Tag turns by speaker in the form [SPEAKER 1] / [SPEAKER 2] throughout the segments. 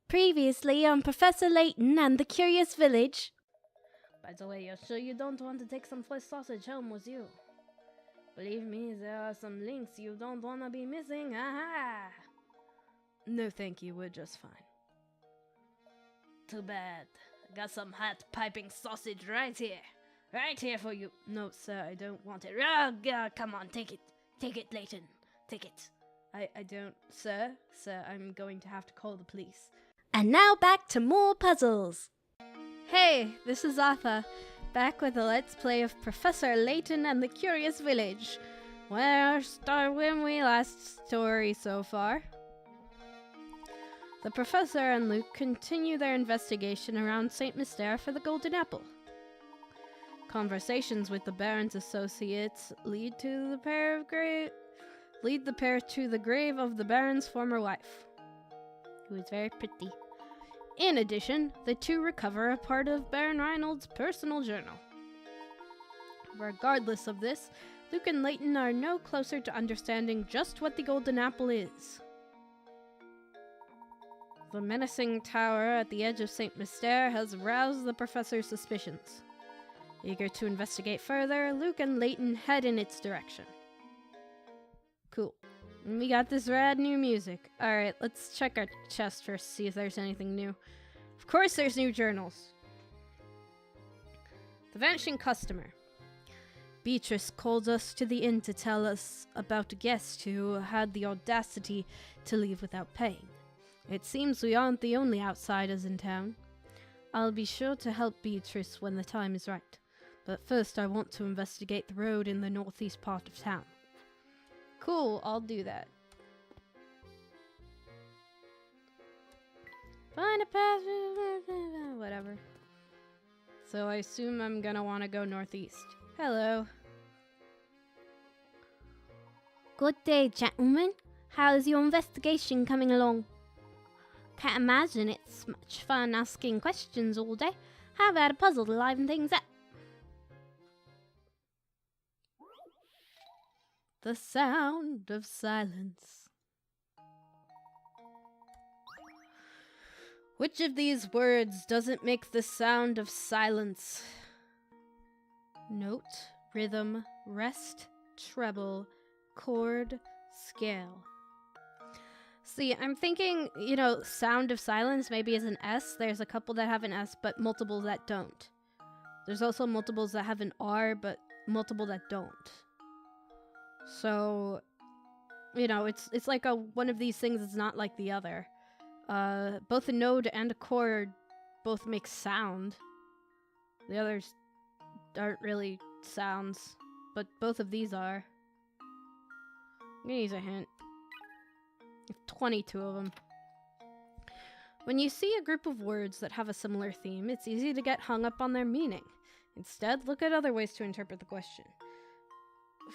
[SPEAKER 1] Previously on Professor Layton and the Curious Village.
[SPEAKER 2] By the way, you're sure you don't want to take some fresh sausage home with you? Believe me, there are some links you don't want to be missing. Aha! No thank you, we're just fine. Too bad. I got some hot piping sausage right here. Right here for you. No, sir, I don't want it. Oh, God, come on, take it. Take it, Layton. Take it. I don't, sir. Sir, I'm going to have to call the police.
[SPEAKER 1] And now back to more puzzles. Hey, this is Arthur, back with a Let's Play of Professor Layton and the Curious Village. Where start when we last story so far? The Professor and Luke continue their investigation around St. Mystere for the Golden Apple. Conversations with the Baron's associates lead the pair to the grave of the Baron's former wife, who is very pretty. In addition, the two recover a part of Baron Reinald's personal journal. Regardless of this, Luke and Layton are no closer to understanding just what the Golden Apple is. The menacing tower at the edge of St. Mystere has roused the Professor's suspicions. Eager to investigate further, Luke and Layton head in its direction. Cool. And we got this rad new music. Alright, let's check our chest first, see if there's anything new. Of course there's new journals. The Vanishing Customer. Beatrice called us to the inn to tell us about a guest who had the audacity to leave without paying. It seems we aren't the only outsiders in town. I'll be sure to help Beatrice when the time is right. But first I want to investigate the road in the northeast part of town. Cool, I'll do that. Find a path, whatever. So I assume I'm gonna want to go northeast. Hello.
[SPEAKER 3] Good day, gentlemen. How's your investigation coming along? Can't imagine it's much fun asking questions all day. How about a puzzle to liven things up?
[SPEAKER 1] The sound of silence. Which of these words doesn't make the sound of silence? Note, rhythm, rest, treble, chord, scale. See, I'm thinking, sound of silence maybe is an S. There's a couple that have an S, but multiple that don't. There's also multiples that have an R, but multiple that don't. So, it's like one of these things is not like the other. Both a node and a chord both make sound. The others aren't really sounds, but both of these are. I'm gonna use a hint. 22 of them. When you see a group of words that have a similar theme, it's easy to get hung up on their meaning. Instead, look at other ways to interpret the question.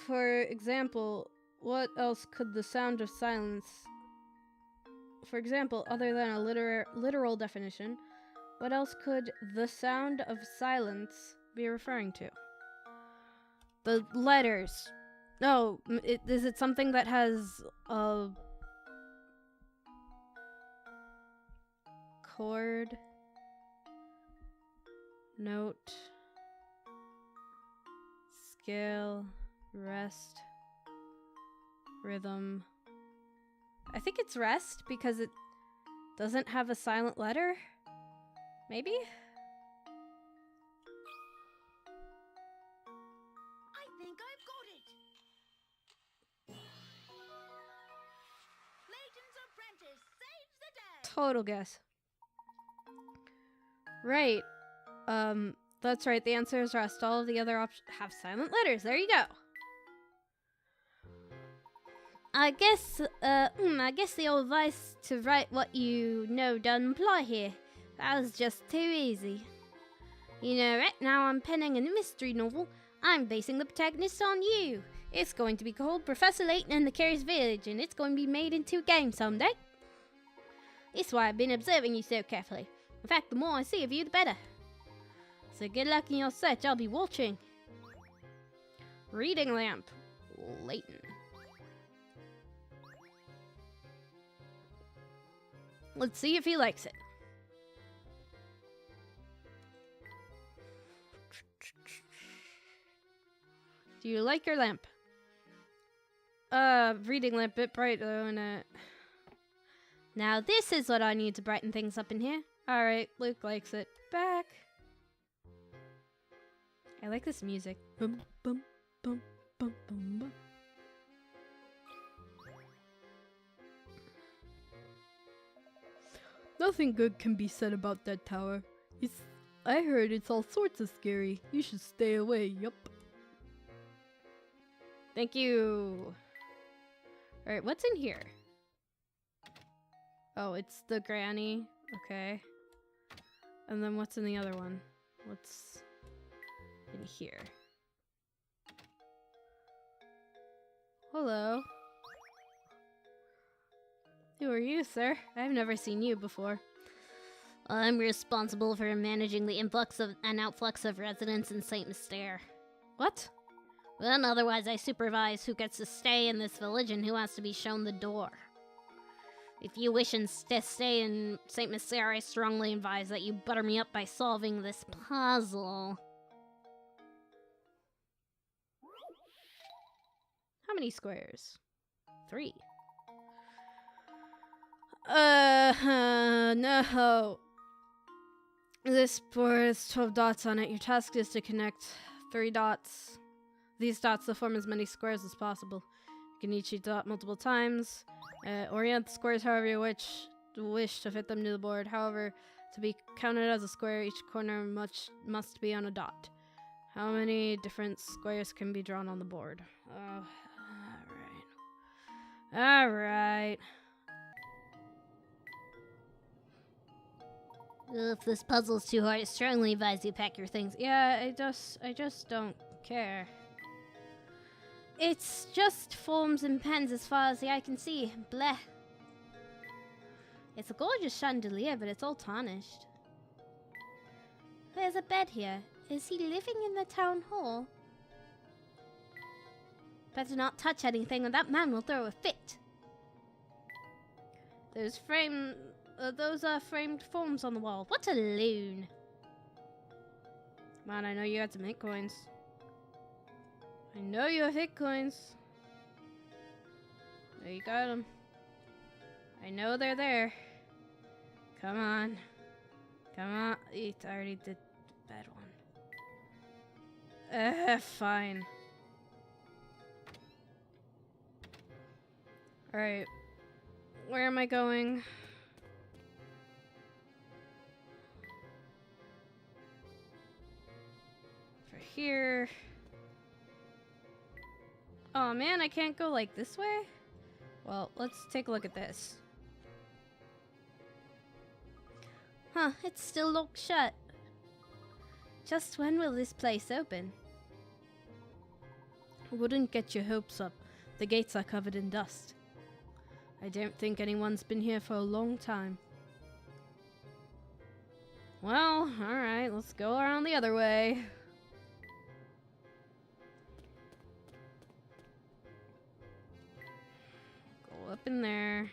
[SPEAKER 1] For example, what else could the sound of silence... For example, other than a literal definition, what else could the sound of silence be referring to? The letters. No, is it something that has a chord, note, scale, rest, rhythm? I think it's rest because it doesn't have a silent letter. Maybe?
[SPEAKER 4] I think I've got it. Layton's apprentice saves the day.
[SPEAKER 1] Total guess. Right. That's right. The answer is rest. All of the other options have silent letters. There you go.
[SPEAKER 3] I guess the old advice to write what you know doesn't apply here. That was just too easy. Right now I'm penning a mystery novel. I'm basing the protagonist on you. It's going to be called Professor Layton and the Curious Village, and it's going to be made into a game someday. That's why I've been observing you so carefully. In fact, the more I see of you, the better. So good luck in your search. I'll be watching.
[SPEAKER 1] Reading lamp. Layton. Let's see if he likes it. Do you like your lamp? Reading lamp, bit bright though, and
[SPEAKER 3] Now this is what I need to brighten things up in here.
[SPEAKER 1] Alright, Luke likes it. Back. I like this music. Bum, bum, bum, bum, bum, bum. Nothing good can be said about that tower. I heard it's all sorts of scary. You should stay away, yup. Thank you. Alright, what's in here? Oh, it's the granny. Okay. And then what's in the other one? What's in here? Hello. Who are you, sir? I've never seen you before.
[SPEAKER 3] I'm responsible for managing the influx of and outflux of residents in Saint Mystere.
[SPEAKER 1] What?
[SPEAKER 3] Well, otherwise I supervise who gets to stay in this village and who has to be shown the door. If you wish to stay in Saint Mystere, I strongly advise that you butter me up by solving this puzzle.
[SPEAKER 1] How many squares? 3. No. This board has 12 dots on it. Your task is to connect 3 dots. These dots to form as many squares as possible. You can each dot multiple times. Orient the squares however you wish to fit them to the board. However, to be counted as a square, each corner must be on a dot. How many different squares can be drawn on the board? Alright.
[SPEAKER 3] If this puzzle's too hard, I strongly advise you pack your things.
[SPEAKER 1] Yeah, I just don't care.
[SPEAKER 3] It's just forms and pens as far as the eye can see. Bleh. It's a gorgeous chandelier, but it's all tarnished. There's a bed here. Is he living in the town hall? Better not touch anything or that man will throw a fit.
[SPEAKER 1] Those are framed forms on the wall.
[SPEAKER 3] What a loon.
[SPEAKER 1] Man, I know you had some hit coins. I know you have hit coins. There you got them. I know they're there. Come on. Come on. I already did the bad one. Fine. Alright. Where am I going? For here. Oh man, I can't go like this way? Well, let's take a look at this.
[SPEAKER 3] Huh, it's still locked shut. Just when will this place open?
[SPEAKER 1] Wouldn't get your hopes up. The gates are covered in dust. I don't think anyone's been here for a long time. Well, alright, let's go around the other way. Go up in there.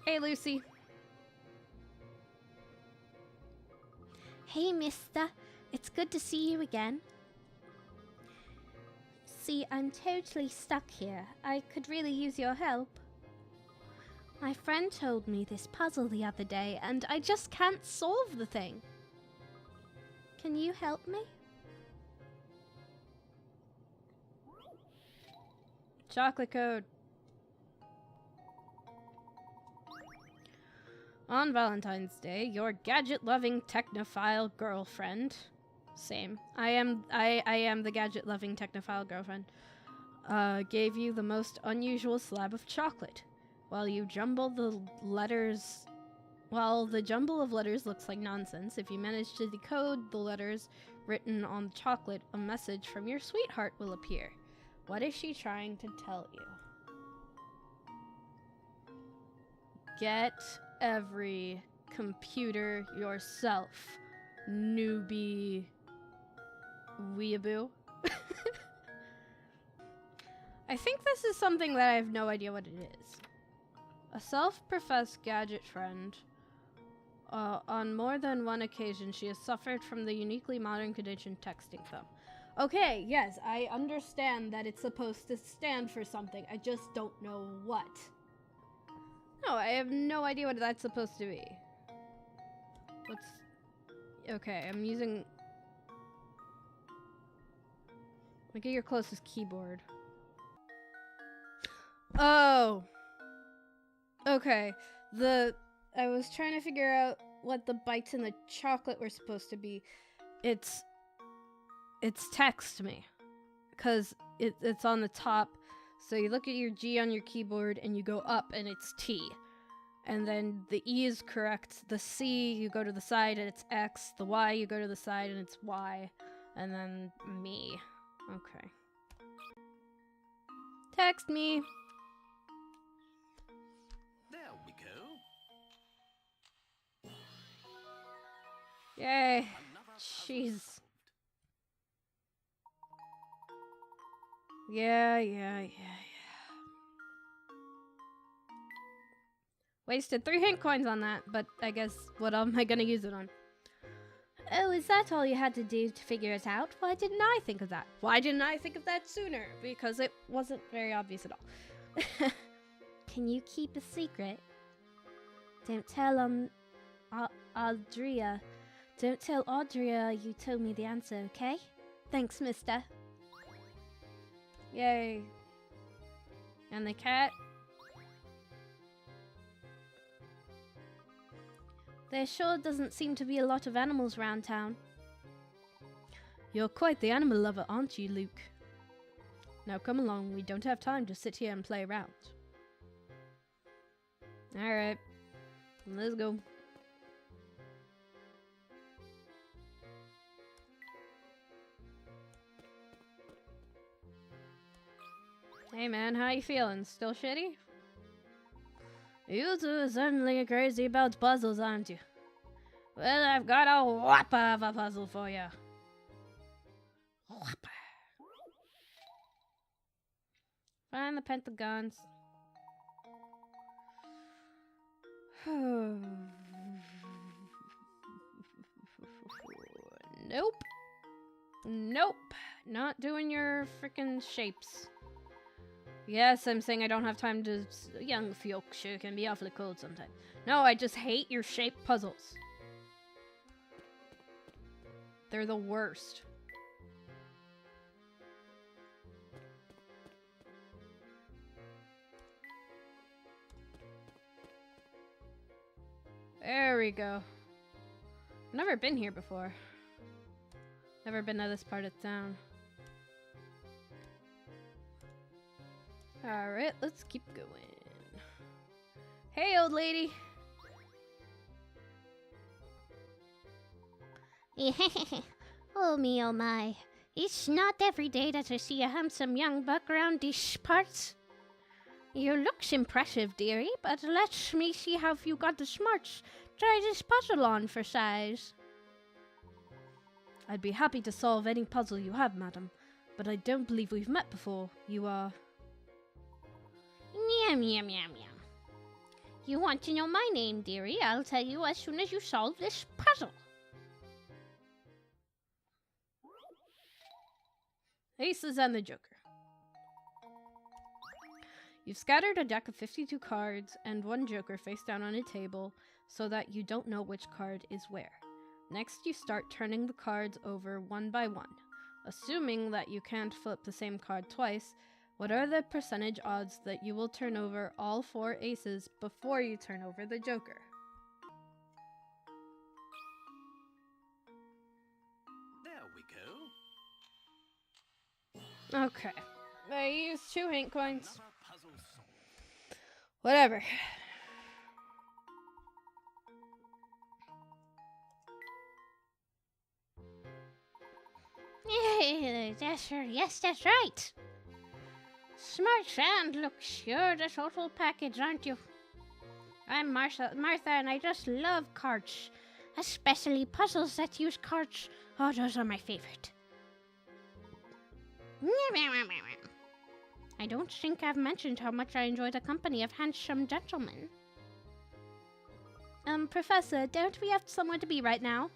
[SPEAKER 1] Hey, Lucy.
[SPEAKER 3] Hey, mister. It's good to see you again. See, I'm totally stuck here. I could really use your help. My friend told me this puzzle the other day, and I just can't solve the thing. Can you help me?
[SPEAKER 1] Chocolate code. On Valentine's Day, your gadget-loving technophile girlfriend... Same. I am the gadget-loving technophile girlfriend. Gave you the most unusual slab of chocolate. While the jumble of letters looks like nonsense, if you manage to decode the letters written on the chocolate, a message from your sweetheart will appear. What is she trying to tell you? Get every computer yourself, newbie weeaboo. I think this is something that I have no idea what it is. A self-professed gadget friend. On more than one occasion, she has suffered from the uniquely modern condition texting thumb. Okay, yes, I understand that it's supposed to stand for something. I just don't know what. No, I have no idea what that's supposed to be. What's... Okay, I'm using... Look at your closest keyboard. Oh! Okay, I was trying to figure out what the bites in the chocolate were supposed to be. It's text me. Because it's on the top. So you look at your G on your keyboard and you go up and it's T. And then the E is correct. The C, you go to the side and it's X. The Y, you go to the side and it's Y. And then me. Okay. Text me.
[SPEAKER 5] There we go.
[SPEAKER 1] Yay.
[SPEAKER 5] Another puzzle
[SPEAKER 1] Jeez.
[SPEAKER 5] solved.
[SPEAKER 1] Yeah. Wasted 3 hint coins on that, but I guess what am I gonna use it on?
[SPEAKER 3] Oh, is that all you had to do to figure it out? Why didn't I think of that?
[SPEAKER 1] Why didn't I think of that sooner? Because it wasn't very obvious at all.
[SPEAKER 3] Can you keep a secret? Don't tell Audria. Don't tell Audria you told me the answer, okay? Thanks, mister.
[SPEAKER 1] Yay. And the cat?
[SPEAKER 3] There sure doesn't seem to be a lot of animals around town.
[SPEAKER 1] You're quite the animal lover, aren't you, Luke? Now come along, we don't have time to sit here and play around. Alright, let's go. Hey man, how you feeling? Still shitty? You two are certainly crazy about puzzles, aren't you? Well, I've got a whopper of a puzzle for you. Whopper. Find the pentagons. Nope. Nope. Not doing your frickin' shapes. Yes, I'm saying I don't have time to... Young folk sure can be awfully cold sometimes. No, I just hate your shape puzzles. They're the worst. There we go. Never been here before. Never been to this part of town. Alright, let's keep going. Hey, old lady!
[SPEAKER 3] Oh me, oh my. It's not every day that I see a handsome young buck around these parts. Your looks impressive, dearie, but let me see how you got the smarts. Try this puzzle on for size.
[SPEAKER 1] I'd be happy to solve any puzzle you have, madam, but I don't believe we've met before. You are...
[SPEAKER 3] Yum, yum, yum, yum. You want to know my name, dearie? I'll tell you as soon as you solve this puzzle.
[SPEAKER 1] Aces and the Joker. You've scattered a deck of 52 cards and one Joker face down on a table so that you don't know which card is where. Next, you start turning the cards over one by one. Assuming that you can't flip the same card twice, what are the percentage odds that you will turn over all 4 aces before you turn over the Joker?
[SPEAKER 5] There we go.
[SPEAKER 1] Okay. I used 2 hint coins.
[SPEAKER 5] Another puzzle solved.
[SPEAKER 1] Whatever.
[SPEAKER 3] Yes, that's right. Smart and look, you're the total package, aren't you? I'm Martha, and I just love cards. Especially puzzles that use cards. Oh, those are my favorite. I don't think I've mentioned how much I enjoy the company of handsome gentlemen. Professor, don't we have somewhere to be right now?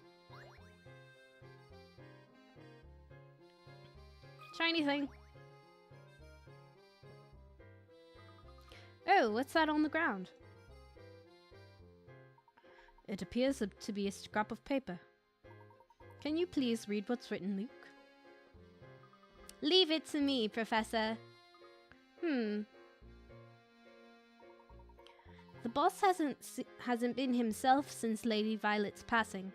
[SPEAKER 1] Shiny thing. Oh, what's that on the ground? It appears to be a scrap of paper. Can you please read what's written, Luke?
[SPEAKER 3] Leave it to me, Professor. The boss hasn't been himself since Lady Violet's passing,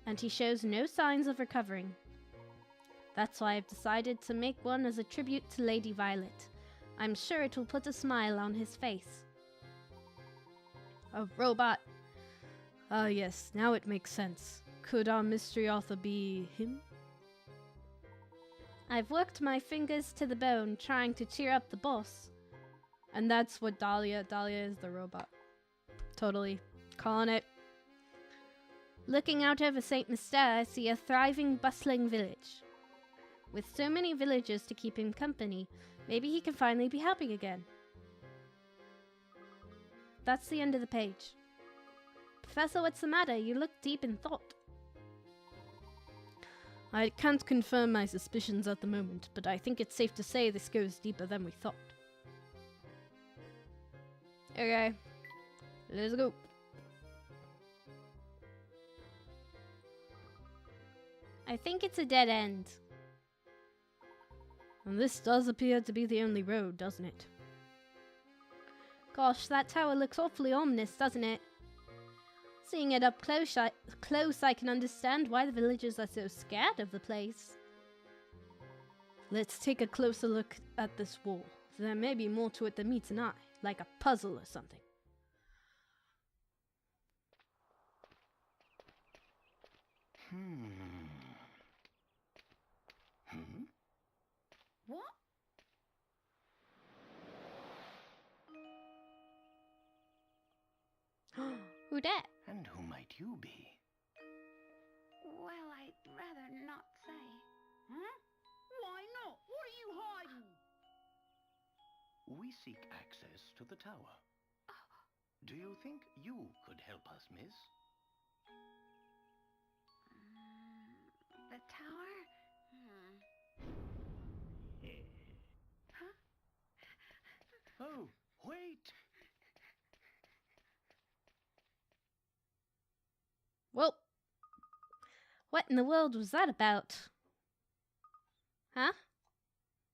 [SPEAKER 3] and he shows no signs of recovering. That's why I've decided to make one as a tribute to Lady Violet. I'm sure it will put a smile on his face.
[SPEAKER 1] A robot. Ah, yes, now it makes sense. Could our mystery author be him?
[SPEAKER 3] I've worked my fingers to the bone trying to cheer up the boss.
[SPEAKER 1] And that's what Dahlia is the robot. Totally. Calling it.
[SPEAKER 3] Looking out over St. Mystere, I see a thriving, bustling village. With so many villagers to keep him company, maybe he can finally be happy again. That's the end of the page. Professor, what's the matter? You look deep in thought.
[SPEAKER 1] I can't confirm my suspicions at the moment, but I think it's safe to say this goes deeper than we thought. Okay, let's go.
[SPEAKER 3] I think it's a dead end.
[SPEAKER 1] And this does appear to be the only road, doesn't it?
[SPEAKER 3] Gosh, that tower looks awfully ominous, doesn't it? Seeing it up close, I can understand why the villagers are so scared of the place.
[SPEAKER 1] Let's take a closer look at this wall. There may be more to it than meets an eye, like a puzzle or something.
[SPEAKER 4] What?
[SPEAKER 3] Who dat?
[SPEAKER 5] And who might you be?
[SPEAKER 4] Well, I'd rather not say. Huh? Why not? What are you hiding?
[SPEAKER 5] We seek access to the tower. Do you think you could help us, miss?
[SPEAKER 4] The tower? Huh?
[SPEAKER 5] Oh, wait!
[SPEAKER 3] Well, what in the world was that about? Huh?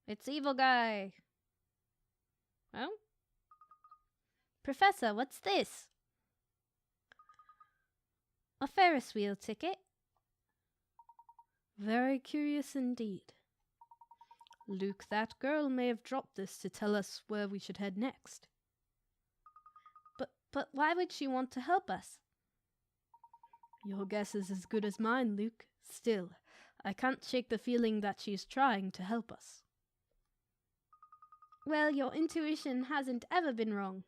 [SPEAKER 1] It's evil guy.
[SPEAKER 3] Oh? Professor, what's this? A Ferris wheel ticket?
[SPEAKER 1] Very curious indeed. Luke, that girl may have dropped this to tell us where we should head next.
[SPEAKER 3] But why would she want to help us?
[SPEAKER 1] Your guess is as good as mine, Luke. Still, I can't shake the feeling that she's trying to help us.
[SPEAKER 3] Well, your intuition hasn't ever been wrong.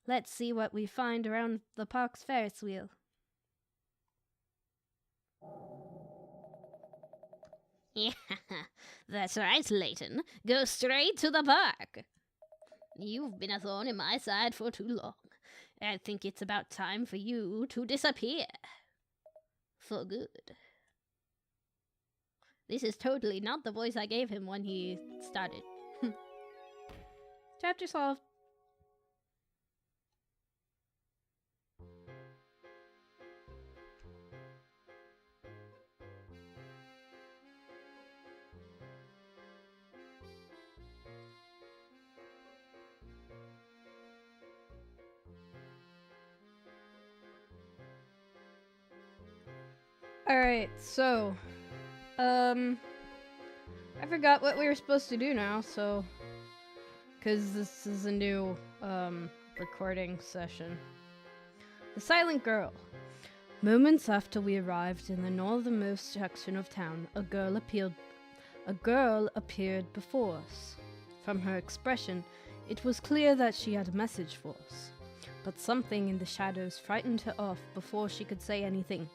[SPEAKER 3] Let's see what we find around the park's Ferris wheel.
[SPEAKER 2] Yeah, that's right, Layton. Go straight to the park. You've been a thorn in my side for too long. I think it's about time for you to disappear. For good. This is totally not the voice I gave him when he started.
[SPEAKER 1] Chapter solved. Alright, so, I forgot what we were supposed to do now, so, because this is a new, recording session. The Silent Girl. Moments after we arrived in the northernmost section of town, a girl appeared before us. From her expression, it was clear that she had a message for us, but something in the shadows frightened her off before she could say anything.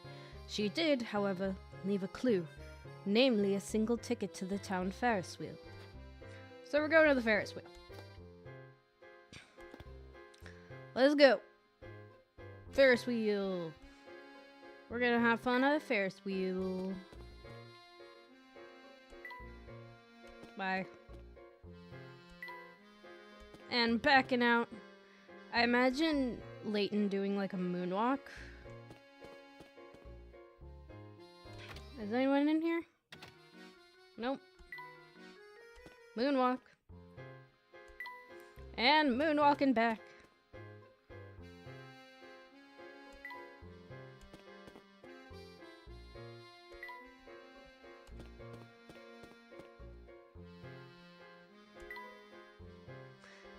[SPEAKER 1] She did, however, leave a clue, namely a single ticket to the town Ferris wheel. So we're going to the Ferris wheel. Let's go. Ferris wheel. We're gonna have fun at a Ferris wheel. Bye. and backing out. I imagine Layton doing like a moonwalk. Is anyone in here? Nope. Moonwalk. And moonwalking back.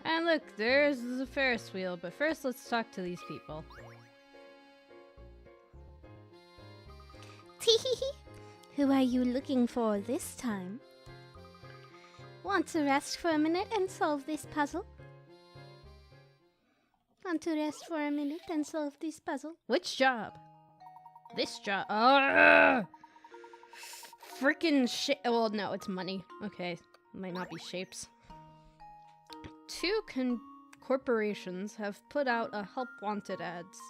[SPEAKER 1] And look, there's the Ferris wheel, but first let's talk to these people.
[SPEAKER 3] Teehee. Who are you looking for this time? Want to rest for a minute and solve this puzzle? Want to rest for a minute and solve this puzzle?
[SPEAKER 1] Which job? This job. Oh, freaking shit. Well, no, it's money. Okay, might not be shapes. Two corporations have put out a help wanted ads.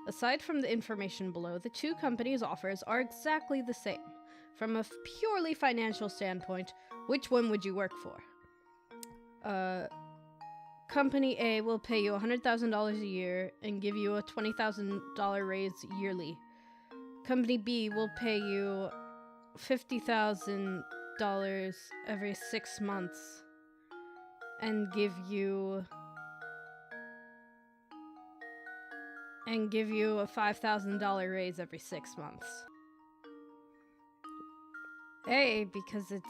[SPEAKER 1] Aside from the information below, the two companies' offers are exactly the same. From a purely financial standpoint, which one would you work for? Company A will pay you $100,000 a year and give you a $20,000 raise yearly. Company B will pay you $50,000 every 6 months and give you a $5,000 raise every 6 months. Hey, because it's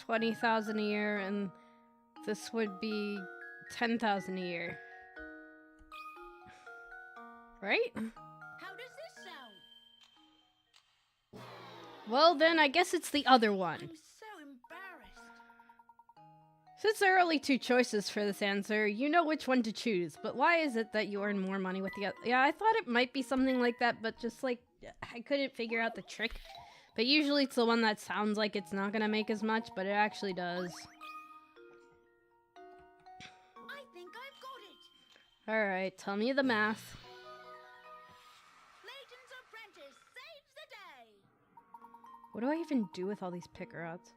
[SPEAKER 1] $20,000 a year and this would be $10,000 a year. Right?
[SPEAKER 4] How does this sound?
[SPEAKER 1] Well, then I guess it's the other one.
[SPEAKER 4] I'm so embarrassed.
[SPEAKER 1] Since there are only two choices for this answer, you know which one to choose. But why is it that you earn more money with the other? Yeah, I thought it might be something like that, but just like, I couldn't figure out the trick. But usually it's the one that sounds like it's not gonna make as much, but it actually does.
[SPEAKER 4] I think I've got it.
[SPEAKER 1] Alright, tell me the math.
[SPEAKER 4] Layton's apprentice saves the day.
[SPEAKER 1] What do I even do with all these picker outs?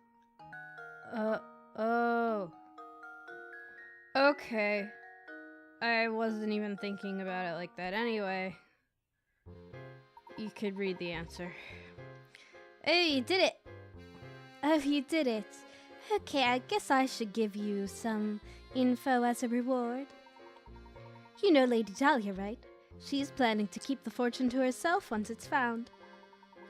[SPEAKER 1] Oh. Okay. I wasn't even thinking about it like that anyway. You could read the answer.
[SPEAKER 3] Oh, you did it! Oh, you did it. Okay, I guess I should give you some info as a reward. You know Lady Dahlia, right? She's planning to keep the fortune to herself once it's found.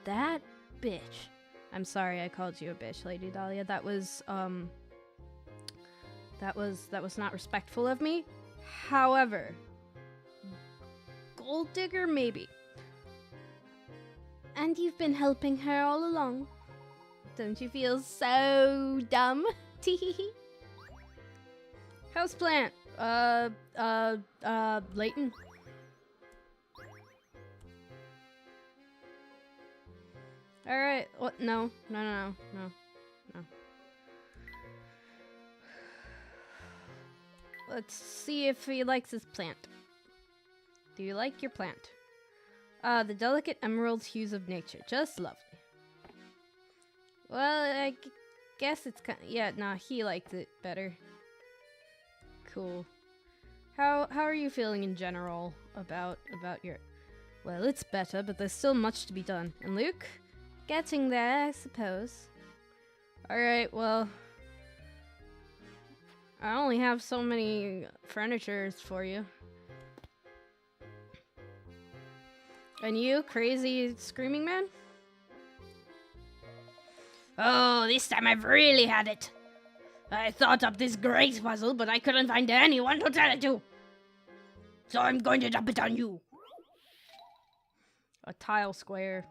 [SPEAKER 1] That bitch. I'm sorry I called you a bitch, Lady Dahlia. That was not respectful of me. However, gold digger, maybe.
[SPEAKER 3] And you've been helping her all along. Don't you feel so dumb? Teehee.
[SPEAKER 1] Houseplant. Layton. Alright, what? No. Let's see if he likes his plant. Do you like your plant? The delicate emerald hues of nature. Just lovely. Well, I guess it's kind of... Yeah, nah, he liked it better. Cool. How are you feeling in general about your... Well, it's better, but there's still much to be done. And Luke?
[SPEAKER 3] Getting there, I suppose.
[SPEAKER 1] Alright, well... I only have so many furnitures for you. And you, crazy screaming man?
[SPEAKER 2] Oh, this time I've really had it. I thought up this great puzzle, but I couldn't find anyone to tell it to. So I'm going to dump it on you.
[SPEAKER 1] A tile square.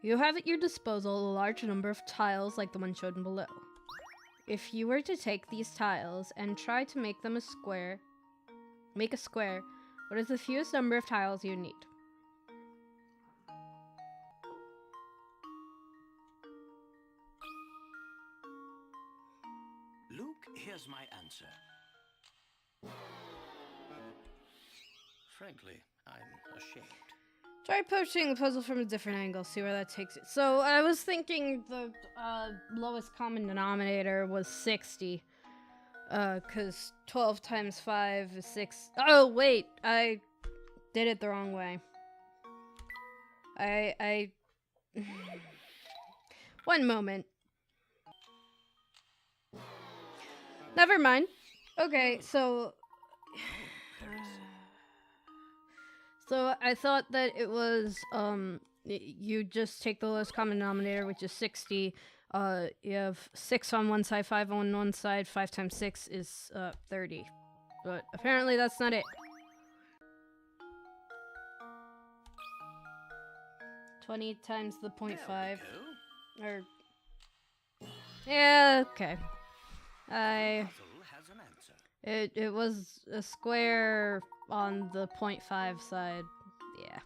[SPEAKER 1] You have at your disposal a large number of tiles like the one shown below. If you were to take these tiles and try to make a square, what is the fewest number of tiles you need?
[SPEAKER 5] Luke, here's my answer. Frankly, I'm ashamed.
[SPEAKER 1] Try approaching the puzzle from a different angle, see where that takes it. So I was thinking the lowest common denominator was 60. Cause 12 times 5 is 6. Oh, wait, I did it the wrong way. I One moment. Never mind. Okay, so I thought that it was you just take the lowest common denominator, which is 60. You have 6 on one side, 5 on one side. 5 times 6 is 30. But apparently that's not it. 20 times the 0.5. Or yeah, okay. It was a square on the 0.5 side. Yeah.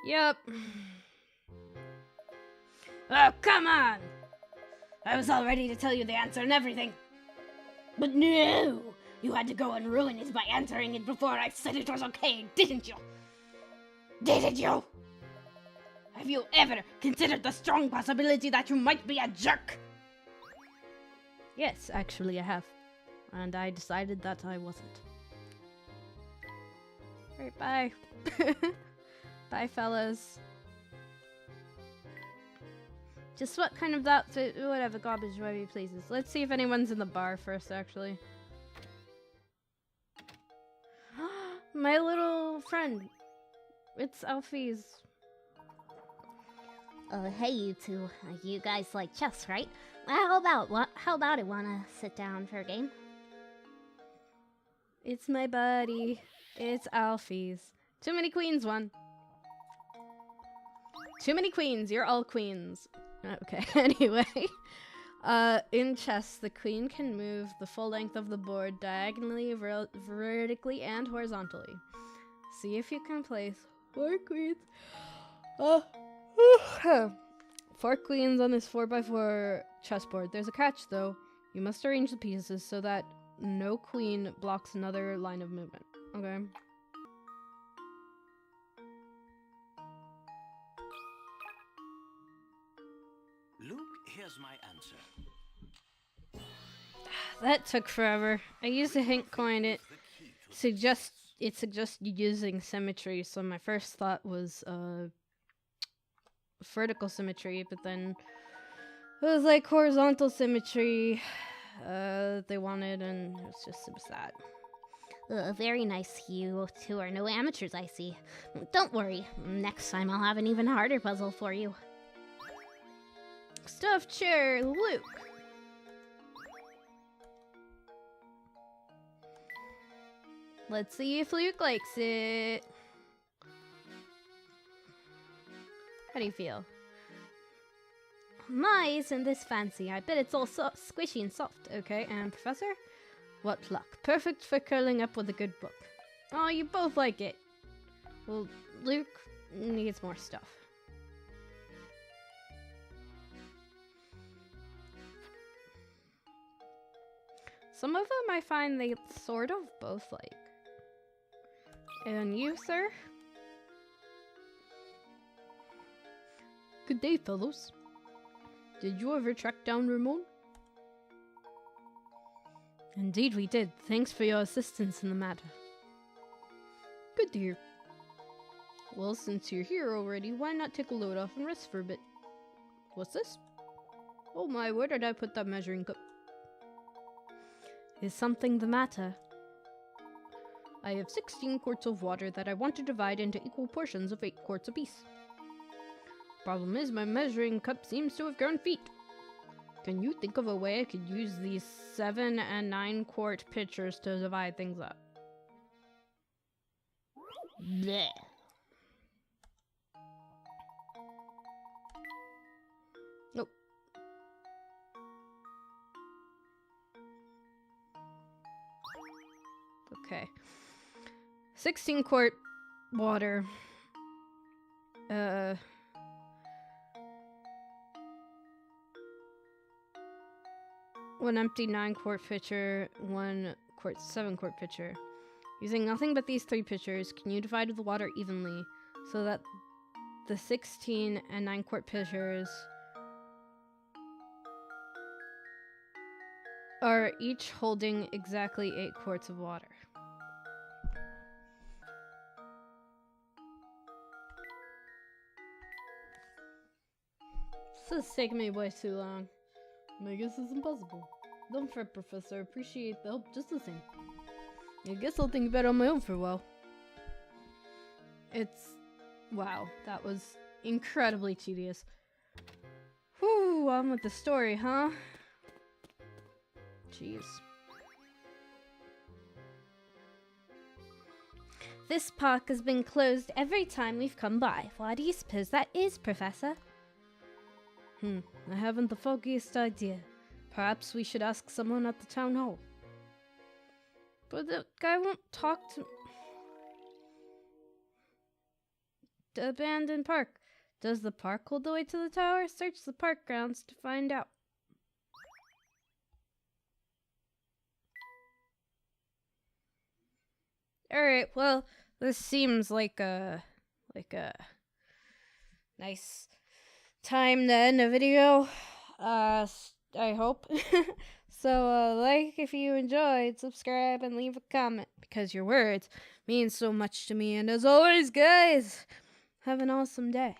[SPEAKER 1] Yep.
[SPEAKER 2] Oh, come on! I was all ready to tell you the answer and everything. But no! You had to go and ruin it by answering it before I said it was okay, didn't you? Didn't you? Have you ever considered the strong possibility that you might be a jerk?
[SPEAKER 1] Yes, actually I have. And I decided that I wasn't. Alright, bye. Bye, fellas. Just what kind of that... Whatever, garbage, whatever he pleases. Let's see if anyone's in the bar first, actually. My little friend. It's Alfie's.
[SPEAKER 3] Oh, hey, you two. You guys like chess, right? How about it? Wanna sit down for a game?
[SPEAKER 1] It's my buddy. It's Alfie's. Too many queens, one. Too many queens. You're all queens. Okay, anyway. In chess, the queen can move the full length of the board diagonally, vertically, and horizontally. See if you can place 4 queens. 4 queens on this 4x4 chessboard. There's a catch, though. You must arrange the pieces so that no queen blocks another line of movement. Okay?
[SPEAKER 5] Luke, here's my answer.
[SPEAKER 1] That took forever. I used a hint coin. It suggests using symmetry, so my first thought was vertical symmetry, but then it was like horizontal symmetry they wanted, and it was that.
[SPEAKER 3] Very nice. You two are no amateurs, I see. Don't worry. Next time I'll have an even harder puzzle for you.
[SPEAKER 1] Stuffed chair, Luke. Let's see if Luke likes it. How do you feel?
[SPEAKER 3] My, isn't this fancy? I bet it's all squishy and soft.
[SPEAKER 1] Okay, and Professor? What luck. Perfect for curling up with a good book. Oh, you both like it. Well, Luke needs more stuff. Some of them I find they sort of both like. And you, sir? Good day, fellows. Did you ever track down Ramon? Indeed we did. Thanks for your assistance in the matter. Good to hear. Well, since you're here already, why not take a load off and rest for a bit? What's this? Oh my, where did I put that measuring cup? Is something the matter? I have 16 quarts of water that I want to divide into equal portions of 8 quarts apiece. Problem is, my measuring cup seems to have grown feet. Can you think of a way I could use these 7 and 9 quart pitchers to divide things up?
[SPEAKER 3] Bleh.
[SPEAKER 1] Nope. Okay. 16 quart water. One empty 9 quart pitcher, 1 quart 7 quart pitcher. Using nothing but these 3 pitchers, can you divide the water evenly so that the 16 and 9 quart pitchers are each holding exactly 8 quarts of water? This is taking me way too long. I guess it's impossible. Don't fret, Professor. Appreciate the help just the same. I guess I'll think about it on my own for a while. Wow, that was incredibly tedious. Whew, on with the story, huh? Jeez.
[SPEAKER 3] This park has been closed every time we've come by. Why do you suppose that is, Professor?
[SPEAKER 1] I haven't the foggiest idea. Perhaps we should ask someone at the town hall. But the guy won't talk to... The abandoned park. Does the park hold the way to the tower? Search the park grounds to find out. Alright, well, this seems like a nice time to end a video. I hope. So, like if you enjoyed, subscribe, and leave a comment, because your words mean so much to me. And as always, guys, have an awesome day.